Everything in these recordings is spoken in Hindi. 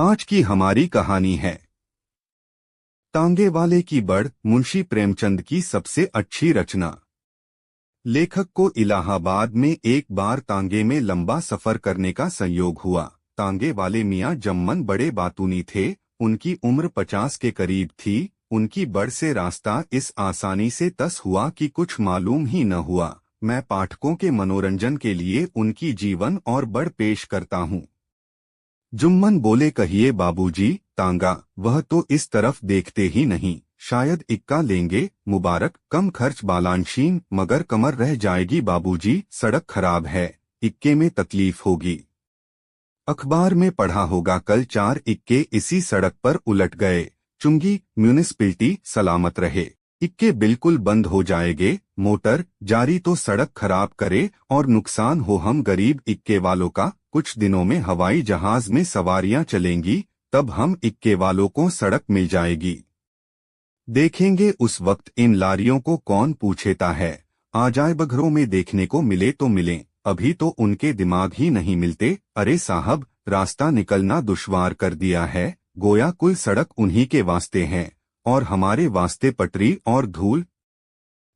आज की हमारी कहानी है तांगे वाले की बढ़, मुंशी प्रेमचंद की सबसे अच्छी रचना। लेखक को इलाहाबाद में एक बार तांगे में लंबा सफर करने का संयोग हुआ। तांगे वाले मियाँ जम्मन बड़े बातूनी थे। उनकी उम्र 50 के करीब थी। उनकी बढ़ से रास्ता इस आसानी से तस हुआ कि कुछ मालूम ही न हुआ। मैं पाठकों के मनोरंजन के लिए उनकी जीवन और बढ़ पेश करता हूँ। जुम्मन बोले, कहिए बाबूजी। तांगा, वह तो इस तरफ देखते ही नहीं। शायद इक्का लेंगे। मुबारक, कम खर्च बालानशीन, मगर कमर रह जाएगी बाबूजी। सड़क खराब है, इक्के में तकलीफ होगी। अखबार में पढ़ा होगा, कल 4 इक्के इसी सड़क पर उलट गए। चुंगी म्यूनिसिपैलिटी सलामत रहे। इक्के बिल्कुल बंद हो जाएंगे। मोटर जारी तो सड़क खराब करे और नुकसान हो हम गरीब इक्के वालों का। कुछ दिनों में हवाई जहाज में सवारियां चलेंगी, तब हम इक्के वालों को सड़क मिल जाएगी। देखेंगे उस वक्त इन लारियों को कौन पूछेता है। आ जाए बघरों में देखने को मिले तो मिलें, अभी तो उनके दिमाग ही नहीं मिलते। अरे साहब, रास्ता निकलना दुश्वार कर दिया है। गोया कुल सड़क उन्हीं के वास्ते हैं और हमारे वास्ते पटरी और धूल।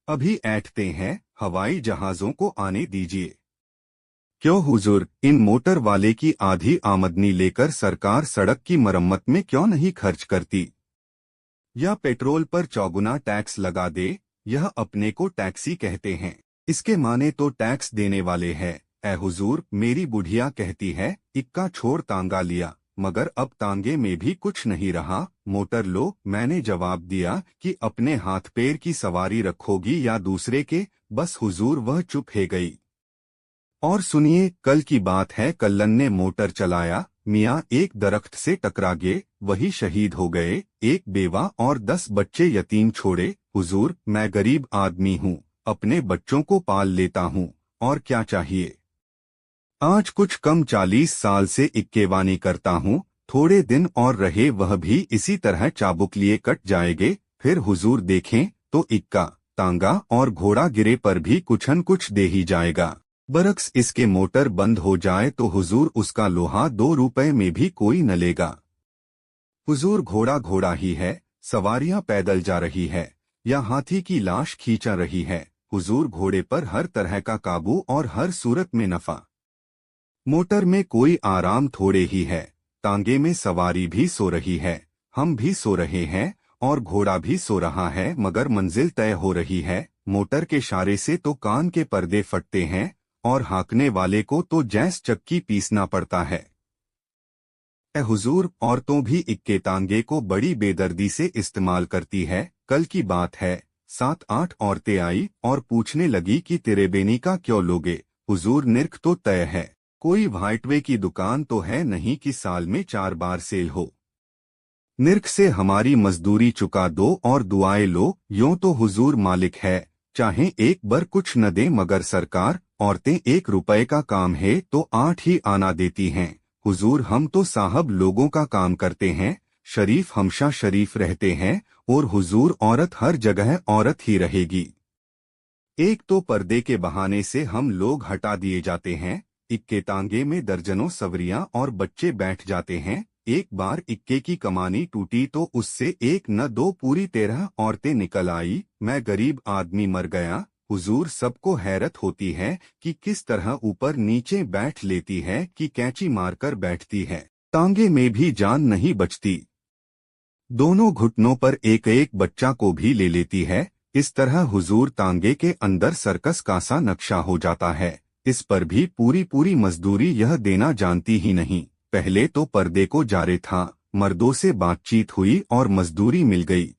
अभी ऐठते हैं, हवाई जहाजों को आने दीजिए। क्यों हुजूर, इन मोटर वाले की आधी आमदनी लेकर सरकार सड़क की मरम्मत में क्यों नहीं खर्च करती? या पेट्रोल पर चौगुना टैक्स लगा दे। यह अपने को टैक्सी कहते हैं, इसके माने तो टैक्स देने वाले हैं। ए हुजूर, मेरी बुढ़िया कहती है, इक्का छोड़ तांगा लिया, मगर अब तांगे में भी कुछ नहीं रहा। मोटर लो। मैंने जवाब दिया कि अपने हाथ पैर की सवारी रखोगी या दूसरे के। बस हुजूर, वह चुप है गई। और सुनिए, कल की बात है, कल्लन ने मोटर चलाया। मियाँ एक दरख्त से टकरा गए, वही शहीद हो गए। एक बेवा और 10 बच्चे यतीम छोड़े। हुजूर, मैं गरीब आदमी हूँ, अपने बच्चों को पाल लेता हूँ, और क्या चाहिए। आज कुछ कम 40 साल से इक्केवानी करता हूँ। थोड़े दिन और रहे, वह भी इसी तरह चाबुक लिए कट जाएंगे। फिर हुजूर देखें तो इक्का, तांगा और घोड़ा गिरे पर भी कुछन कुछ दे ही जाएगा। बरक्स इसके मोटर बंद हो जाए तो हुजूर उसका लोहा 2 रुपए में भी कोई न लेगा। हुजूर, घोड़ा घोड़ा ही है, सवारियां पैदल जा रही है या हाथी की लाश खींचा रही है। हुजूर, घोड़े पर हर तरह का काबू और हर सूरत में नफा। मोटर में कोई आराम थोड़े ही है। तांगे में सवारी भी सो रही है, हम भी सो रहे हैं और घोड़ा भी सो रहा है, मगर मंजिल तय हो रही है। मोटर के इशारे से तो कान के पर्दे फटते हैं और हाँकने वाले को तो जैस चक्की पीसना पड़ता है। ए हुजूर, औरतों भी इक्के तांगे को बड़ी बेदर्दी से इस्तेमाल करती है। कल की बात है, 7-8 औरतें आई और पूछने लगी कि तेरे बेनी का क्यों लोगे। हुजूर, निर्ख तो तय है, कोई व्हाइटवे की दुकान तो है नहीं कि साल में 4 बार सेल हो। निर्ख से हमारी मजदूरी चुका दो और दुआएं लो। यूं तो हुजूर मालिक है, चाहे एक बार कुछ न दे, मगर सरकार, औरतें 1 रुपए का काम है तो 8 ही आना देती हैं। हुजूर, हम तो साहब लोगों का काम करते हैं, शरीफ हमेशा शरीफ रहते हैं, और हुजूर, औरत हर जगह औरत ही रहेगी। एक तो पर्दे के बहाने से हम लोग हटा दिए जाते हैं। इक्के तांगे में दर्जनों सवरियां और बच्चे बैठ जाते हैं। एक बार इक्के की कमानी टूटी तो उससे 1 न 2 पूरी 13 औरतें निकल आई। मैं गरीब आदमी मर गया। हुजूर, सबको हैरत होती है कि किस तरह ऊपर नीचे बैठ लेती है कि कैंची मारकर बैठती है। तांगे में भी जान नहीं बचती। दोनों घुटनों पर एक एक बच्चा को भी ले लेती है। इस तरह हुजूर, तांगे के अंदर सर्कस का सा नक्शा हो जाता है। इस पर भी पूरी पूरी मजदूरी यह देना जानती ही नहीं। पहले तो पर्दे को जारे था, मर्दों से बातचीत हुई और मजदूरी मिल गई।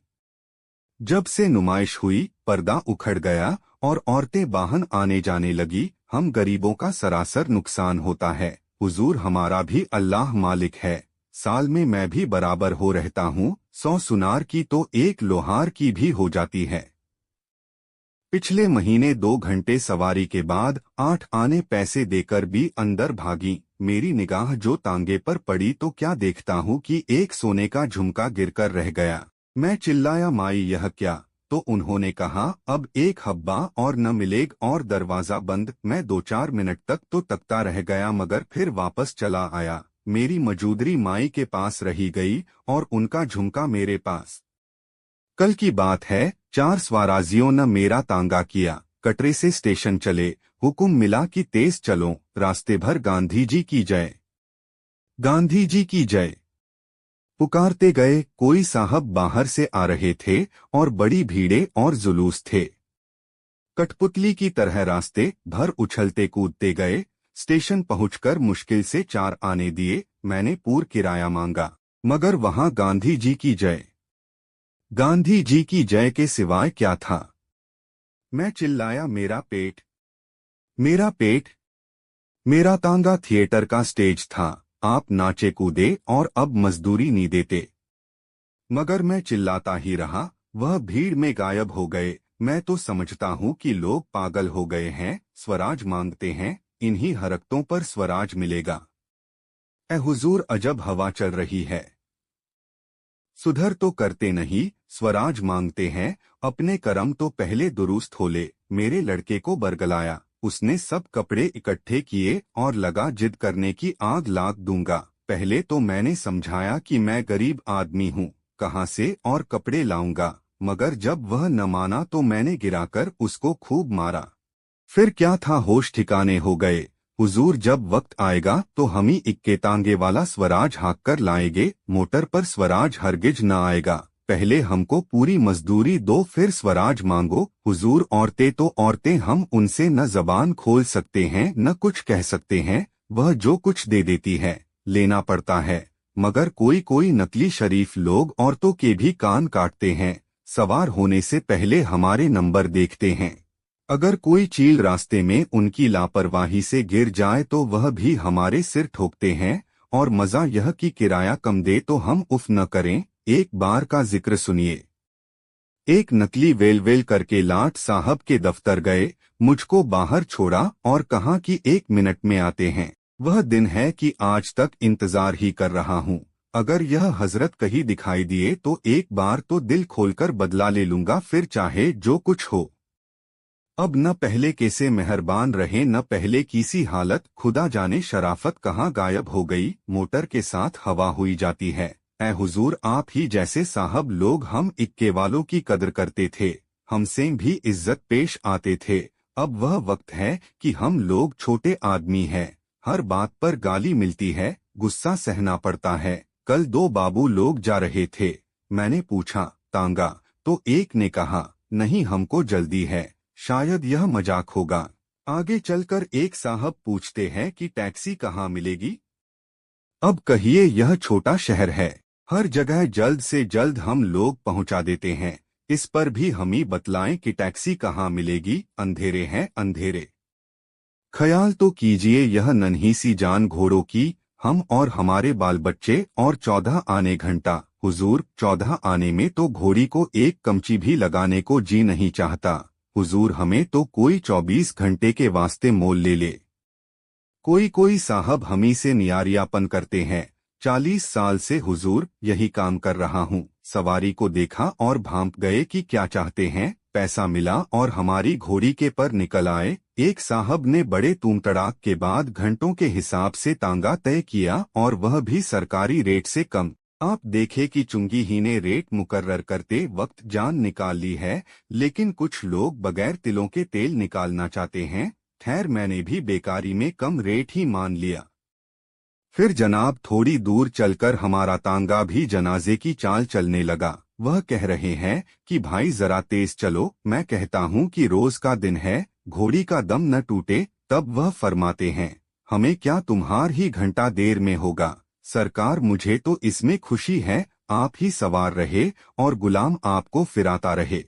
जब से नुमाइश हुई, पर्दा उखड़ गया और औरतें बाहन आने जाने लगी। हम गरीबों का सरासर नुकसान होता है। हुजूर, हमारा भी अल्लाह मालिक है, साल में मैं भी बराबर हो रहता हूँ। 100 सुनार की तो 1 लोहार की भी हो जाती है। पिछले महीने 2 घंटे सवारी के बाद 8 आने पैसे देकर भी अंदर भागी। मेरी निगाह जो तांगे पर पड़ी तो क्या देखता हूँ कि एक सोने का झुमका गिरकर रह गया। मैं चिल्लाया, माई यह क्या? तो उन्होंने कहा, अब 1 हब्बा और न मिलेग और दरवाजा बंद। मैं 2-4 मिनट तक तो तकता रह गया, मगर फिर वापस चला आया। मेरी मजूदरी माई के पास रही गई और उनका झुमका मेरे पास। कल की बात है, 4 स्वराजियों ने मेरा तांगा किया, कटरे से स्टेशन चले, हुक्म मिला कि तेज चलो, रास्ते भर गांधी जी की जय, गांधी जी की जय पुकारते गए। कोई साहब बाहर से आ रहे थे और बड़ी भीड़े और जुलूस थे। कठपुतली की तरह रास्ते भर उछलते कूदते गए। स्टेशन पहुंचकर मुश्किल से 4 आने दिए। मैंने पूर्ण किराया मांगा, मगर वहां गांधी जी की जय, गांधी जी की जय के सिवाय क्या था। मैं चिल्लाया, मेरा पेट, मेरा पेट। मेरा तांगा थिएटर का स्टेज था। आप नाचे कूदे और अब मजदूरी नहीं देते। मगर मैं चिल्लाता ही रहा। वह भीड़ में गायब हो गए। मैं तो समझता हूँ कि लोग पागल हो गए हैं। स्वराज मांगते हैं, इन्हीं हरकतों पर स्वराज मिलेगा। ए हुजूर, अजब हवा चल रही है। सुधर तो करते नहीं, स्वराज मांगते हैं। अपने कर्म तो पहले दुरुस्त हो ले। मेरे लड़के को बरगलाया। उसने सब कपड़े इकट्ठे किए और लगा जिद करने की आग लाग दूंगा। पहले तो मैंने समझाया कि मैं गरीब आदमी हूँ, कहाँ से और कपड़े लाऊंगा। मगर जब वह न माना तो मैंने गिराकर उसको खूब मारा। फिर क्या था, होश ठिकाने हो गए। हुजूर, जब वक्त आएगा तो हम ही इक्के तांगे वाला स्वराज हाँक कर लाएंगे। मोटर पर स्वराज हरगिज न आएगा। पहले हमको पूरी मजदूरी दो, फिर स्वराज मांगो। हुजूर, औरतें तो औरतें, हम उनसे न जबान खोल सकते हैं न कुछ कह सकते हैं। वह जो कुछ दे देती है, लेना पड़ता है। मगर कोई कोई नकली शरीफ लोग औरतों के भी कान काटते हैं। सवार होने से पहले हमारे नंबर देखते हैं। अगर कोई चील रास्ते में उनकी लापरवाही से गिर जाए तो वह भी हमारे सिर ठोकते हैं। और मजा यह कि किराया कम दे तो हम उफ न करें। एक बार का जिक्र सुनिए। एक नकली वेल करके लाट साहब के दफ्तर गए, मुझको बाहर छोड़ा और कहा कि 1 मिनट में आते हैं। वह दिन है कि आज तक इंतजार ही कर रहा हूँ। अगर यह हजरत कहीं दिखाई दिए तो एक बार तो दिल खोलकर बदला ले लूंगा, फिर चाहे जो कुछ हो। अब न पहले कैसे मेहरबान रहे, न पहले किसी हालत। खुदा जाने शराफत कहाँ गायब हो गई। मोटर के साथ हवा हुई जाती है। ए हुजूर, आप ही जैसे साहब लोग हम इक्के वालों की कदर करते थे, हमसे भी इज्जत पेश आते थे। अब वह वक्त है कि हम लोग छोटे आदमी हैं। हर बात पर गाली मिलती है, गुस्सा सहना पड़ता है। कल 2 बाबू लोग जा रहे थे। मैंने पूछा, तांगा? तो एक ने कहा, नहीं, हमको जल्दी है। शायद यह मजाक होगा। आगे चलकर एक साहब पूछते हैं कि टैक्सी कहाँ मिलेगी। अब कहिए, यह छोटा शहर है, हर जगह जल्द से जल्द हम लोग पहुंचा देते हैं। इस पर भी हम ही बतलाएं कि टैक्सी कहाँ मिलेगी। अंधेरे हैं अंधेरे। ख्याल तो कीजिए, यह नन्ही सी जान घोड़ों की, हम और हमारे बाल बच्चे और 14 आने घंटा। हुजूर, 14 आने में तो घोड़ी को एक कमची भी लगाने को जी नहीं चाहता। हुजूर, हमें तो कोई 24 घंटे के वास्ते मोल ले ले। कोई कोई साहब हमी से नियारियापन करते हैं। 40 साल से हुजूर यही काम कर रहा हूँ। सवारी को देखा और भांप गए कि क्या चाहते हैं। पैसा मिला और हमारी घोड़ी के पर निकल आए। एक साहब ने बड़े तूम तड़ाक के बाद घंटों के हिसाब से तांगा तय किया, और वह भी सरकारी रेट से कम। आप देखे कि चुंगी ही ने रेट मुकर्रर करते वक्त जान निकाल ली है, लेकिन कुछ लोग बगैर तिलों के तेल निकालना चाहते हैं। खैर, मैंने भी बेकारी में कम रेट ही मान लिया। फिर जनाब थोड़ी दूर चलकर हमारा तांगा भी जनाजे की चाल चलने लगा। वह कह रहे हैं कि भाई जरा तेज चलो। मैं कहता हूँ कि रोज का दिन है, घोड़ी का दम न टूटे। तब वह फरमाते हैं, हमें क्या, तुम्हार ही घंटा देर में होगा। सरकार, मुझे तो इसमें खुशी है, आप ही सवार रहे और गुलाम आपको फिराता रहे।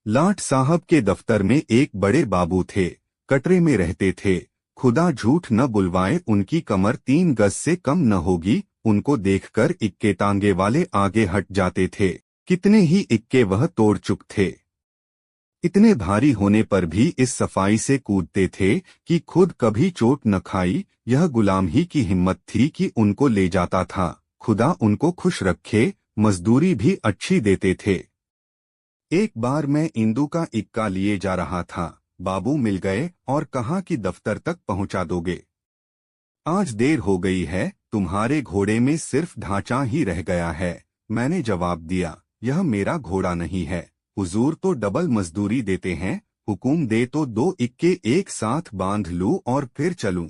लाट साहब के दफ्तर में एक बड़े बाबू थे, कटरे में रहते थे। खुदा झूठ न बुलवाए, उनकी कमर 3 गज से कम न होगी। उनको देखकर इक्के तांगे वाले आगे हट जाते थे। कितने ही इक्के वह तोड़ चुक थे। इतने भारी होने पर भी इस सफाई से कूदते थे कि खुद कभी चोट न खाई। यह गुलाम ही की हिम्मत थी कि उनको ले जाता था। खुदा उनको खुश रखे, मजदूरी भी अच्छी देते थे। एक बार मैं इंदू का इक्का लिए जा रहा था। बाबू मिल गए और कहा कि दफ्तर तक पहुंचा दोगे, आज देर हो गई है। तुम्हारे घोड़े में सिर्फ ढांचा ही रह गया है। मैंने जवाब दिया, यह मेरा घोड़ा नहीं है, हुजूर तो डबल मजदूरी देते हैं, हुकुम दे तो 2 इक्के एक साथ बांध लूं और फिर चलूं।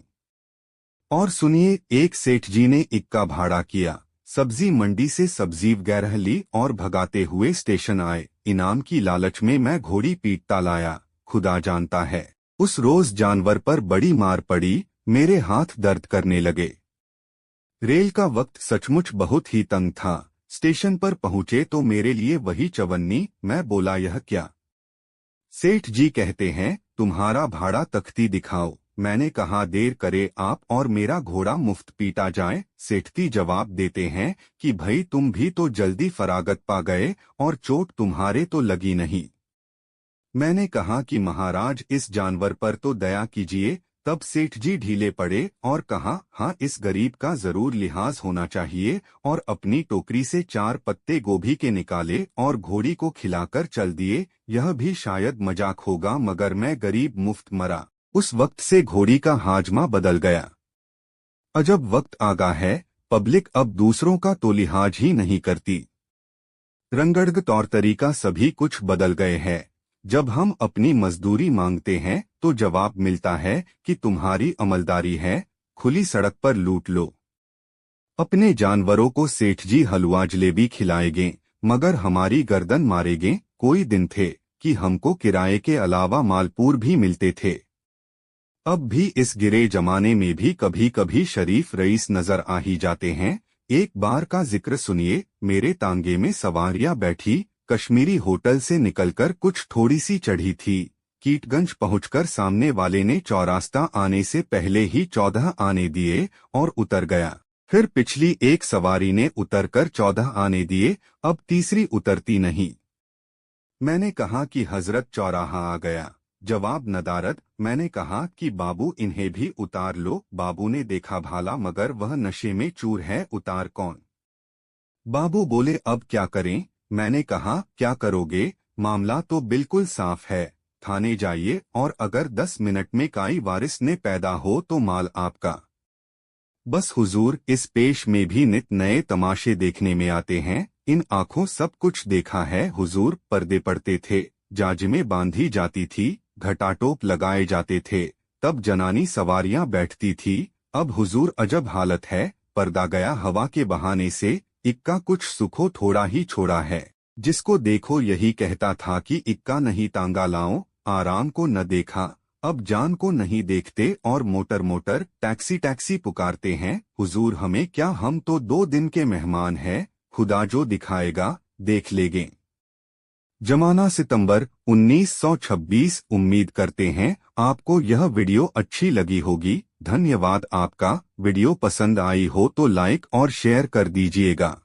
और सुनिए, एक सेठ जी ने इक्का भाड़ा किया, सब्जी मंडी से सब्जी वगैरह ली और भगाते हुए स्टेशन आए। इनाम की लालच में मैं घोड़ी पीटता लाया। खुदा जानता है, उस रोज जानवर पर बड़ी मार पड़ी, मेरे हाथ दर्द करने लगे। रेल का वक्त सचमुच बहुत ही तंग था। स्टेशन पर पहुंचे तो मेरे लिए वही चवन्नी। मैं बोला, यह क्या? सेठ जी कहते हैं, तुम्हारा भाड़ा तख्ती दिखाओ। मैंने कहा, देर करे आप और मेरा घोड़ा मुफ्त पीटा जाए। सेठती जवाब देते हैं कि भाई तुम भी तो जल्दी फरागत पा गए और चोट तुम्हारे तो लगी नहीं। मैंने कहा कि महाराज इस जानवर पर तो दया कीजिए। तब सेठ जी ढीले पड़े और कहा, हाँ, इस गरीब का जरूर लिहाज होना चाहिए, और अपनी टोकरी से 4 पत्ते गोभी के निकाले और घोड़ी को खिलाकर चल दिए। यह भी शायद मजाक होगा, मगर मैं गरीब मुफ्त मरा। उस वक्त से घोड़ी का हाजमा बदल गया। अजब वक्त आगा है, पब्लिक अब दूसरों का तो लिहाज ही नहीं करती। रंगढ़ तौर तरीका सभी कुछ बदल गए हैं। जब हम अपनी मजदूरी मांगते हैं तो जवाब मिलता है कि तुम्हारी अमलदारी है, खुली सड़क पर लूट लो। अपने जानवरों को सेठ जी हलवा जलेबी खिलाएंगे, मगर हमारी गर्दन मारेंगे। कोई दिन थे कि हमको किराए के अलावा मालपूर भी मिलते थे। अब भी इस गिरे जमाने में भी कभी कभी शरीफ रईस नजर आ ही जाते हैं। एक बार का जिक्र सुनिए। मेरे तांगे में सवारियां बैठी, कश्मीरी होटल से निकलकर कुछ थोड़ी सी चढ़ी थी। कीटगंज पहुंचकर सामने वाले ने चौरास्ता आने से पहले ही 14 आने दिए और उतर गया। फिर पिछली एक सवारी ने उतरकर 14 आने दिए, अब तीसरी उतरती नहीं। मैंने कहा कि हजरत चौराहा आ गया। जवाब नदारद। मैंने कहा कि बाबू इन्हें भी उतार लो। बाबू ने देखा भाला, मगर वह नशे में चूर है, उतार कौन? बाबू बोले, अब क्या करें? मैंने कहा, क्या करोगे? मामला तो बिल्कुल साफ है, थाने जाइए और अगर 10 मिनट में काई वारिस ने पैदा हो तो माल आपका। बस हुजूर, इस पेश में भी नित नए तमाशे देखने में आते हैं। इन आंखों सब कुछ देखा है हुजूर। पर्दे पड़ते थे, जाजिमें बांधी जाती थी, घटाटोप लगाए जाते थे, तब जनानी सवारियां बैठती थी। अब हुजूर अजब हालत है, पर्दा गया हवा के बहाने से। इक्का कुछ सुखो थोड़ा ही छोड़ा है। जिसको देखो यही कहता था कि इक्का नहीं तांगा लाओ, आराम को न देखा। अब जान को नहीं देखते और मोटर मोटर टैक्सी टैक्सी पुकारते हैं। हुजूर हमें क्या, हम तो 2 दिन के मेहमान हैं। खुदा जो दिखाएगा देख लेंगे। जमाना सितंबर 1926। उम्मीद करते हैं आपको यह वीडियो अच्छी लगी होगी। धन्यवाद आपका। वीडियो पसंद आई हो तो लाइक और शेयर कर दीजिएगा।